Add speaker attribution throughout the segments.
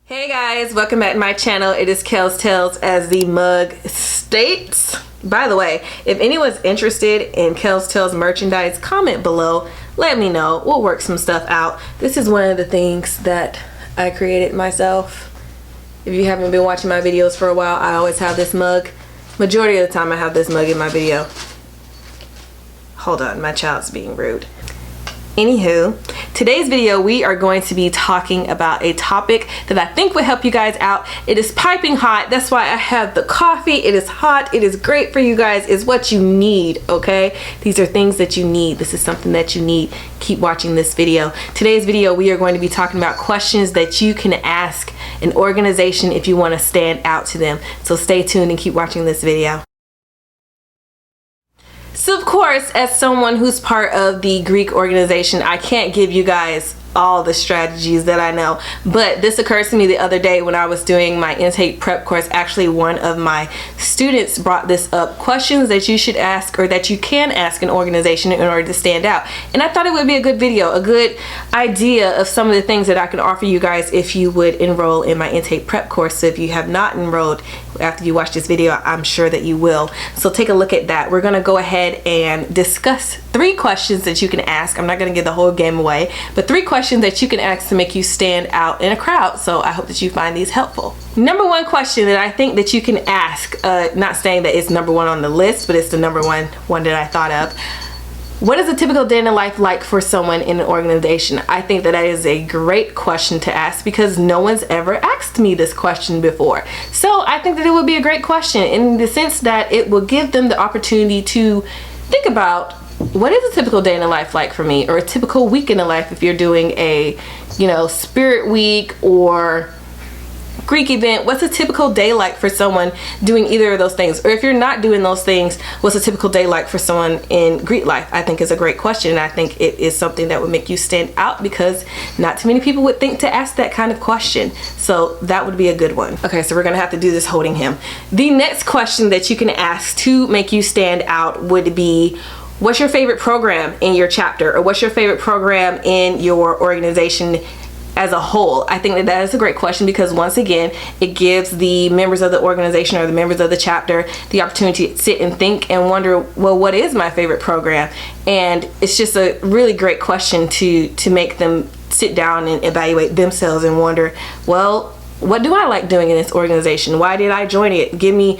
Speaker 1: Hey guys, welcome back to my channel. It is KelsTells, as the mug states. By the way, if anyone's interested in KelsTells merchandise, comment below. Let me know. We'll work some stuff out. This is one of the things that I created myself. If you haven't been watching my videos for a while, I always have this mug. Majority of the time I have this mug in my video. Hold on, my child's being rude. Anywho, today's video we are going to be talking about a topic that I think will help you guys out. It is piping hot. That's why I have the coffee. It is hot. It is great for you guys. It's what you need, okay? These are things that you need. This is something that you need. Keep watching this video. Today's video we are going to be talking about questions that you can ask an organization if you want to stand out to them. So stay tuned and keep watching this video. So of course, as someone who's part of the Greek organization, I can't give you guys all the strategies that I know, but this occurs to me the other day when I was doing my intake prep course. Actually, one of my students brought this up: questions that you should ask or that you can ask an organization in order to stand out. And I thought it would be a good video, a good idea of some of the things that I can offer you guys if you would enroll in my intake prep course. So if you have not enrolled, after you watch this video, I'm sure that you will. So take a look at that. We're gonna go ahead and discuss 3 questions that you can ask. I'm not gonna give the whole game away, but 3 questions that you can ask to make you stand out in a crowd. So I hope that you find these helpful. Number 1 question that I think that you can ask, not saying that it's number 1 on the list, but it's the number one that I thought of. What is a typical day in the life like for someone in an organization? I think that is a great question to ask because no one's ever asked me this question before. So I think that it would be a great question in the sense that it will give them the opportunity to think about, what is a typical day in the life like for me, or a typical week in the life if you're doing a, Spirit Week or Greek event. What's a typical day like for someone doing either of those things? Or if you're not doing those things, what's a typical day like for someone in Greek life? I think is a great question. And I think it is something that would make you stand out because not too many people would think to ask that kind of question. So that would be a good one. Okay, so we're gonna have to do this holding him. The next question that you can ask to make you stand out would be, what's your favorite program in your chapter, or what's your favorite program in your organization as a whole? I think that is a great question because once again, it gives the members of the organization or the members of the chapter the opportunity to sit and think and wonder, well, what is my favorite program? And it's just a really great question to make them sit down and evaluate themselves and wonder, well, what do I like doing in this organization? Why did I join it? Give me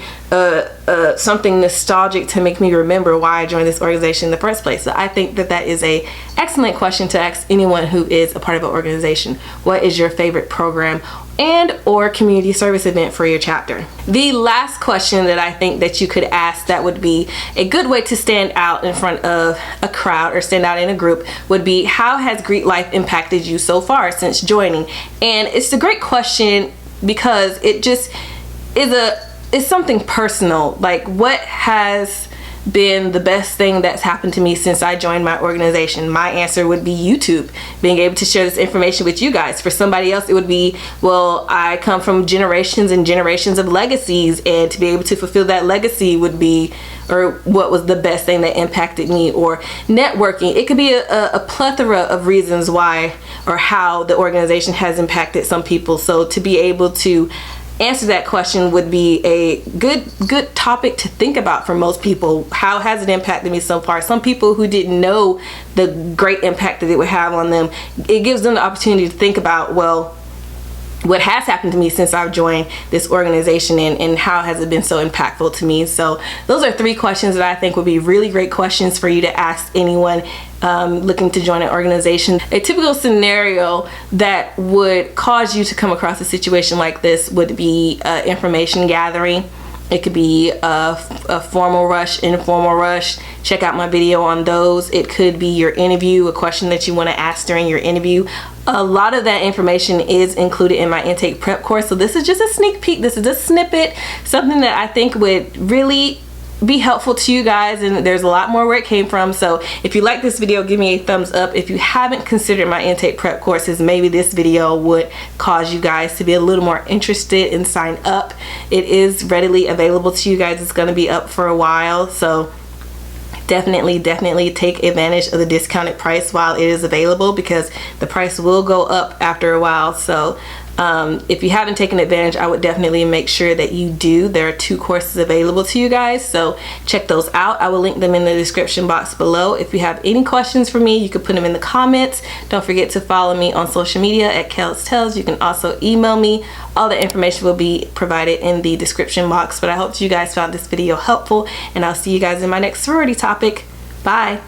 Speaker 1: something nostalgic to make me remember why I joined this organization in the first place. So I think that that is a excellent question to ask anyone who is a part of an organization. What is your favorite program and or community service event for your chapter? The last question that I think that you could ask that would be a good way to stand out in front of a crowd or stand out in a group would be, how has Greek life impacted you so far since joining? And it's a great question because it just is something personal. Like, what has been the best thing that's happened to me since I joined my organization? My answer would be YouTube, being able to share this information with you guys. For somebody else, it would be, well, I come from generations and generations of legacies, and to be able to fulfill that legacy would be, or what was the best thing that impacted me. Or networking. It could be a plethora of reasons why or how the organization has impacted some people. So to be able to answer that question would be a good topic to think about for most people. How has it impacted me so far? Some people who didn't know the great impact that it would have on them, it gives them the opportunity to think about, well, what has happened to me since I've joined this organization, and how has it been so impactful to me? So those are 3 questions that I think would be really great questions for you to ask anyone looking to join an organization. A typical scenario that would cause you to come across a situation like this would be information gathering. It could be a formal rush, informal rush. Check out my video on those. It could be your interview, a question that you want to ask during your interview. A lot of that information is included in my intake prep course. So this is just a sneak peek. This is a snippet, something that I think would really be helpful to you guys, and there's a lot more where it came from. So if you like this video, give me a thumbs up. If you haven't considered my intake prep courses, maybe this video would cause you guys to be a little more interested and sign up. It is readily available to you guys. It's going to be up for a while, so definitely take advantage of the discounted price while it is available, because the price will go up after a while. So If you haven't taken advantage, I would definitely make sure that you do. There are 2 courses available to you guys, so check those out. I will link them in the description box below. If you have any questions for me, you can put them in the comments. Don't forget to follow me on social media at KelsTells. You can also email me. All the information will be provided in the description box. But I hope you guys found this video helpful, and I'll see you guys in my next sorority topic. Bye.